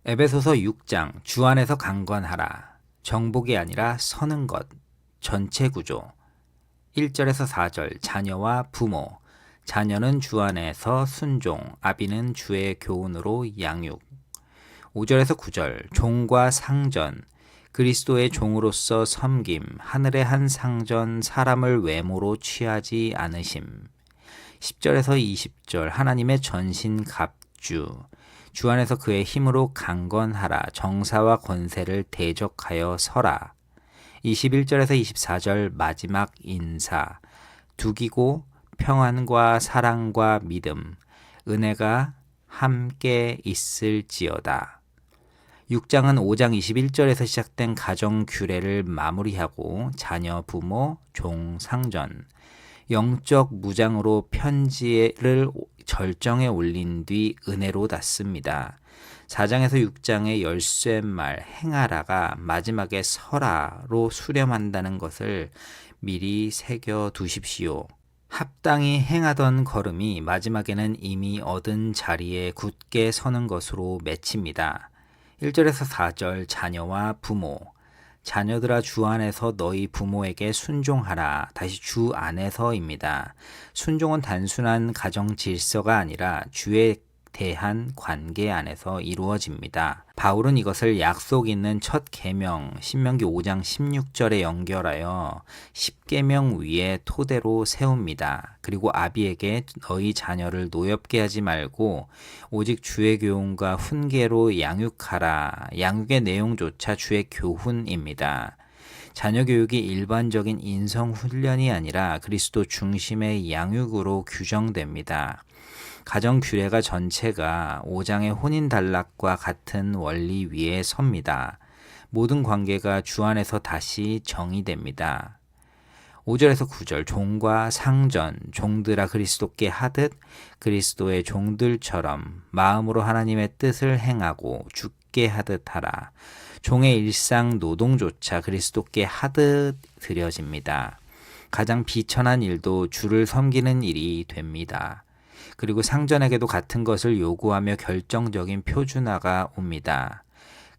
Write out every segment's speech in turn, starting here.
에베소서 6장 주 안에서 강건하라. 정복이 아니라 서는 것. 전체 구조. 1절에서 4절 자녀와 부모. 자녀는 주 안에서 순종, 아비는 주의 교훈으로 양육. 5절에서 9절 종과 상전. 그리스도의 종으로서 섬김, 하늘의 한 상전, 사람을 외모로 취하지 않으심. 10절에서 20절 하나님의 전신 갑주. 주 안에서 그의 힘으로 강건하라. 정사와 권세를 대적하여 서라. 21절에서 24절 마지막 인사. 두기고 평안과 사랑과 믿음, 은혜가 함께 있을지어다. 6장은 5장 21절에서 시작된 가정 규례를 마무리하고 자녀, 부모, 종, 상전, 영적 무장으로 편지를 절정에 올린 뒤 은혜로 닫습니다. 4장에서 6장의 열쇠말 행하라가 마지막에 서라로 수렴한다는 것을 미리 새겨 두십시오. 합당히 행하던 걸음이 마지막에는 이미 얻은 자리에 굳게 서는 것으로 맺힙니다. 1절에서 4절 자녀와 부모. 자녀들아 주 안에서 너희 부모에게 순종하라. 다시 주 안에서입니다. 순종은 단순한 가정 질서가 아니라 주에 대한 관계 안에서 이루어집니다. 바울은 이것을 약속 있는 첫 계명 신명기 5장 16절에 연결하여 10계명 위에 토대로 세웁니다. 그리고 아비에게 너희 자녀를 노엽게 하지 말고 오직 주의 교훈과 훈계로 양육하라. 양육의 내용조차 주의 교훈입니다. 자녀 교육이 일반적인 인성 훈련이 아니라 그리스도 중심의 양육으로 규정됩니다. 가정 규례가 전체가 5장의 혼인 단락과 같은 원리 위에 섭니다. 모든 관계가 주 안에서 다시 정의됩니다. 5절에서 9절 종과 상전, 종들아 그리스도께 하듯 그리스도의 종들처럼 마음으로 하나님의 뜻을 행하고 주께 하듯 하라. 종의 일상 노동조차 그리스도께 하듯 드려집니다. 가장 비천한 일도 주를 섬기는 일이 됩니다. 그리고 상전에게도 같은 것을 요구하며 결정적인 표준화가 옵니다.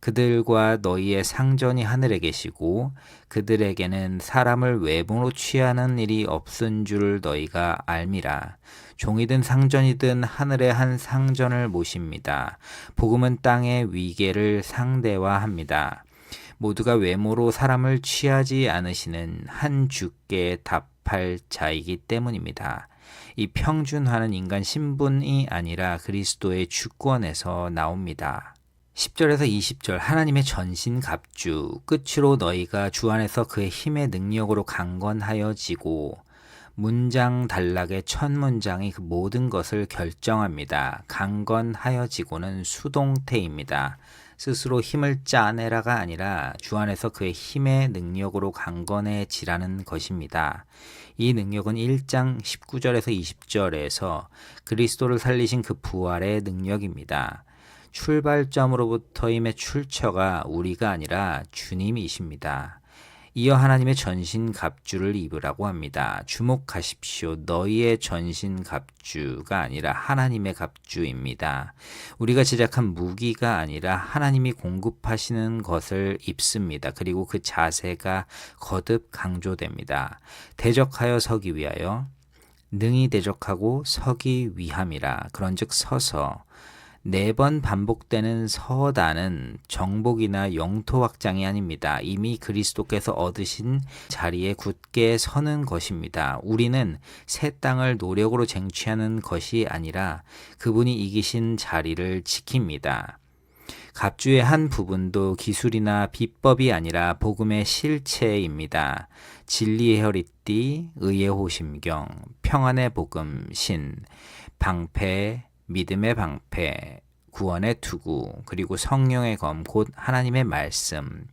그들과 너희의 상전이 하늘에 계시고 그들에게는 사람을 외모로 취하는 일이 없은 줄 너희가 알미라. 종이든 상전이든 하늘의 한 상전을 모십니다. 복음은 땅의 위계를 상대화합니다. 모두가 외모로 사람을 취하지 않으시는 한 주께 답할 자이기 때문입니다. 이 평준화는 인간 신분이 아니라 그리스도의 주권에서 나옵니다. 10절에서 20절 하나님의 전신 갑주. 끝으로 너희가 주 안에서 그의 힘의 능력으로 강건하여지고. 문장 단락의 첫 문장이 그 모든 것을 결정합니다. 강건하여지고는 수동태입니다. 스스로 힘을 짜내라가 아니라 주 안에서 그의 힘의 능력으로 강건해지라는 것입니다. 이 능력은 1장 19절에서 20절에서 그리스도를 살리신 그 부활의 능력입니다. 출발점으로부터임의 출처가 우리가 아니라 주님이십니다. 이어 하나님의 전신 갑주를 입으라고 합니다. 주목하십시오. 너희의 전신 갑주가 아니라 하나님의 갑주입니다. 우리가 제작한 무기가 아니라 하나님이 공급하시는 것을 입습니다. 그리고 그 자세가 거듭 강조됩니다. 대적하여 서기 위하여 능히 대적하고 서기 위함이라. 그런즉 서서 4번 반복되는 서다는 정복이나 영토 확장이 아닙니다. 이미 그리스도께서 얻으신 자리에 굳게 서는 것입니다. 우리는 새 땅을 노력으로 쟁취하는 것이 아니라 그분이 이기신 자리를 지킵니다. 갑주의 한 부분도 기술이나 비법이 아니라 복음의 실체입니다. 진리의 혈이띠, 의의 호심경, 평안의 복음, 신, 방패, 믿음의 방패, 구원의 투구, 그리고 성령의 검, 곧 하나님의 말씀,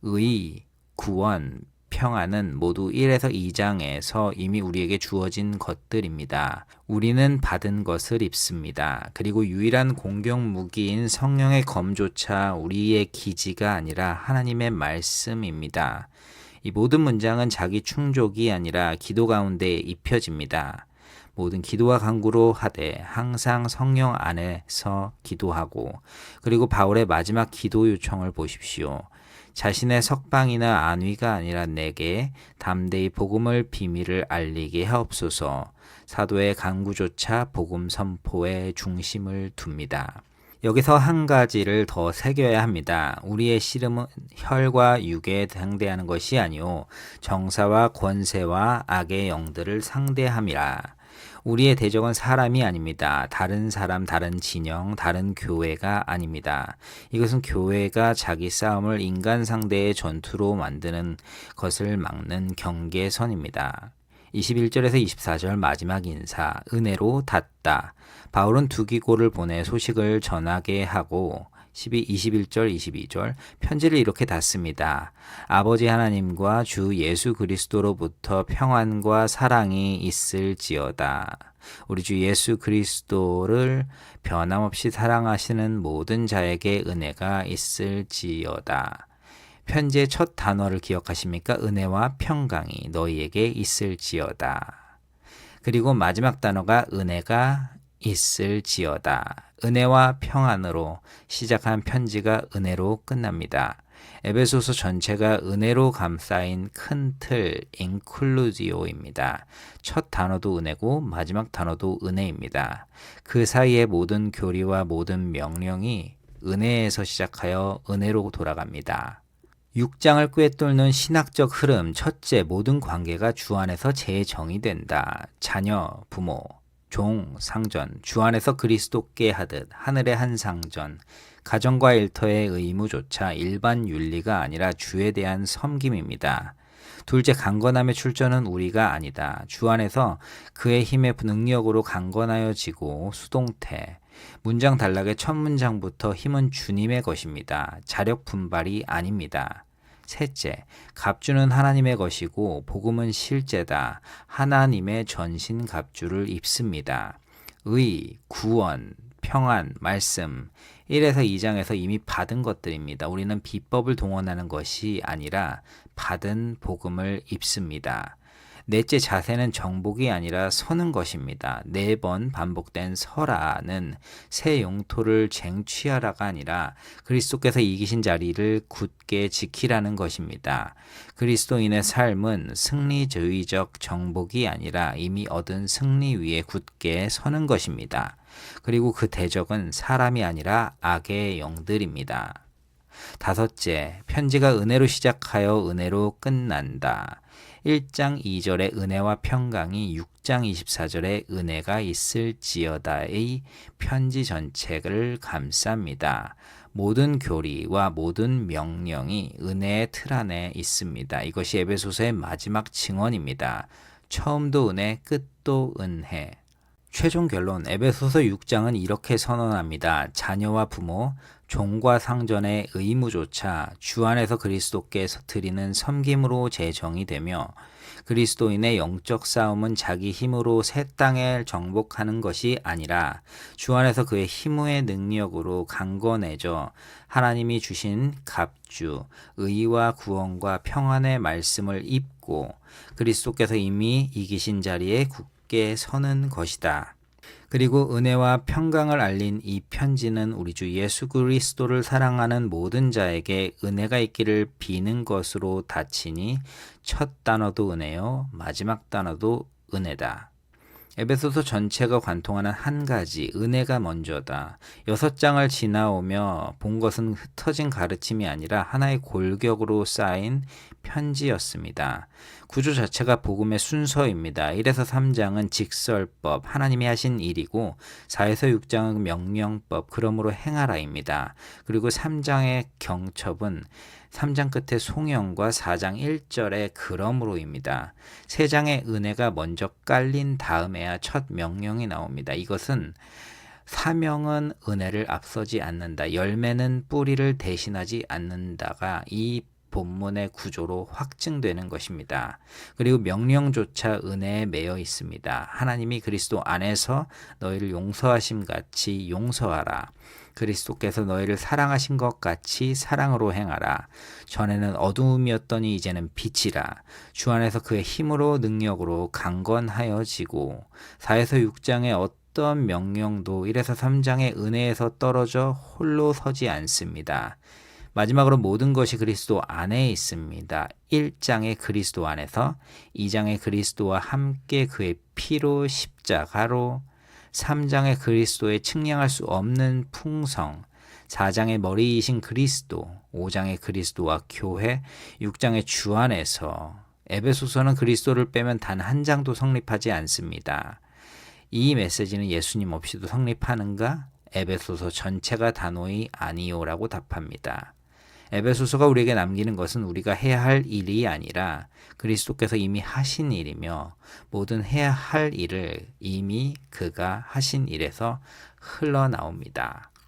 의, 구원, 평안은 모두 1에서 2장에서 이미 우리에게 주어진 것들입니다. 우리는 받은 것을 입습니다. 그리고 유일한 공격 무기인 성령의 검조차 우리의 기지가 아니라 하나님의 말씀입니다. 이 모든 문장은 자기 충족이 아니라 기도 가운데 입혀집니다. 모든 기도와 간구로 하되 항상 성령 안에서 기도하고. 그리고 바울의 마지막 기도 요청을 보십시오. 자신의 석방이나 안위가 아니라 내게 담대히 복음을 비밀을 알리게 하옵소서. 사도의 간구조차 복음 선포에 중심을 둡니다. 여기서 한 가지를 더 새겨야 합니다. 우리의 씨름은 혈과 육에 상대하는 것이 아니오 정사와 권세와 악의 영들을 상대함이라. 우리의 대적은 사람이 아닙니다. 다른 사람, 다른 진영, 다른 교회가 아닙니다. 이것은 교회가 자기 싸움을 인간 상대의 전투로 만드는 것을 막는 경계선입니다. 21절에서 24절 마지막 인사, 은혜로 닿다. 바울은 두기고를 보내 소식을 전하게 하고 21절, 22절 편지를 이렇게 닫습니다. 아버지 하나님과 주 예수 그리스도로부터 평안과 사랑이 있을지어다. 우리 주 예수 그리스도를 변함없이 사랑하시는 모든 자에게 은혜가 있을지어다. 편지의 첫 단어를 기억하십니까? 은혜와 평강이 너희에게 있을지어다. 그리고 마지막 단어가 은혜가 있을지어다. 은혜와 평안으로 시작한 편지가 은혜로 끝납니다. 에베소서 전체가 은혜로 감싸인 큰 틀, 인클루디오입니다. 첫 단어도 은혜고 마지막 단어도 은혜입니다. 그 사이의 모든 교리와 모든 명령이 은혜에서 시작하여 은혜로 돌아갑니다. 6장을 꿰뚫는 신학적 흐름. 첫째, 모든 관계가 주 안에서 재정의된다. 자녀, 부모, 종, 상전, 주 안에서 그리스도께 하듯 하늘의 한 상전. 가정과 일터의 의무조차 일반 윤리가 아니라 주에 대한 섬김입니다. 둘째, 강건함의 출전은 우리가 아니다. 주 안에서 그의 힘의 능력으로 강건하여지고. 수동태. 문장 단락의 첫 문장부터 힘은 주님의 것입니다. 자력 분발이 아닙니다. 셋째, 갑주는 하나님의 것이고 복음은 실제다. 하나님의 전신 갑주를 입습니다. 의, 구원, 평안, 말씀 1에서 2장에서 이미 받은 것들입니다. 우리는 비법을 동원하는 것이 아니라 받은 복음을 입습니다. 넷째, 자세는 정복이 아니라 서는 것입니다. 4번 반복된 서라는 새 영토를 쟁취하라가 아니라 그리스도께서 이기신 자리를 굳게 지키라는 것입니다. 그리스도인의 삶은 승리주의적 정복이 아니라 이미 얻은 승리 위에 굳게 서는 것입니다. 그리고 그 대적은 사람이 아니라 악의 영들입니다. 다섯째, 편지가 은혜로 시작하여 은혜로 끝난다. 1장 2절의 은혜와 평강이 6장 24절의 은혜가 있을지어다의 편지 전체를 감쌉니다. 모든 교리와 모든 명령이 은혜의 틀 안에 있습니다. 이것이 에베소서의 마지막 증언입니다. 처음도 은혜, 끝도 은혜. 최종 결론, 에베소서 6장은 이렇게 선언합니다. 자녀와 부모, 종과 상전의 의무조차 주 안에서 그리스도께 드리는 섬김으로 재정이 되며 그리스도인의 영적 싸움은 자기 힘으로 새 땅을 정복하는 것이 아니라 주 안에서 그의 힘의 능력으로 강건해져 하나님이 주신 갑주, 의와 구원과 평안의 말씀을 입고 그리스도께서 이미 이기신 자리에 굳게 서는 것이다. 그리고 은혜와 평강을 알린 이 편지는 우리 주 예수 그리스도를 사랑하는 모든 자에게 은혜가 있기를 비는 것으로 닫히니 첫 단어도 은혜요, 마지막 단어도 은혜다. 에베소서 전체가 관통하는 한 가지, 은혜가 먼저다. 6장을 지나오며 본 것은 흩어진 가르침이 아니라 하나의 골격으로 쌓인 편지였습니다. 구조 자체가 복음의 순서입니다. 1에서 3장은 직설법, 하나님이 하신 일이고 4에서 6장은 명령법, 그러므로 행하라입니다. 그리고 3장의 경첩은 3장 끝에 송영과 4장 1절의 그러므로입니다. 3장의 은혜가 먼저 깔린 다음에야 첫 명령이 나옵니다. 이것은 사명은 은혜를 앞서지 않는다. 열매는 뿌리를 대신하지 않는다가 이 본문의 구조로 확증되는 것입니다. 그리고 명령조차 은혜에 매여 있습니다. 하나님이 그리스도 안에서 너희를 용서하심 같이 용서하라. 그리스도께서 너희를 사랑하신 것 같이 사랑으로 행하라. 전에는 어두움이었더니 이제는 빛이라. 주 안에서 그의 힘으로 능력으로 강건하여지고. 4에서 6장의 어떤 명령도 1에서 3장의 은혜에서 떨어져 홀로 서지 않습니다. 마지막으로 모든 것이 그리스도 안에 있습니다. 1장의 그리스도 안에서, 2장의 그리스도와 함께 그의 피로 십자가로, 3장의 그리스도의 측량할 수 없는 풍성, 4장의 머리이신 그리스도, 5장의 그리스도와 교회, 6장의 주 안에서. 에베소서는 그리스도를 빼면 단 한 장도 성립하지 않습니다. 이 메시지는 예수님 없이도 성립하는가? 에베소서 전체가 단호히 아니요라고 답합니다. 에베소서가 우리에게 남기는 것은 우리가 해야 할 일이 아니라 그리스도께서 이미 하신 일이며, 모든 해야 할 일을 이미 그가 하신 일에서 흘러나옵니다.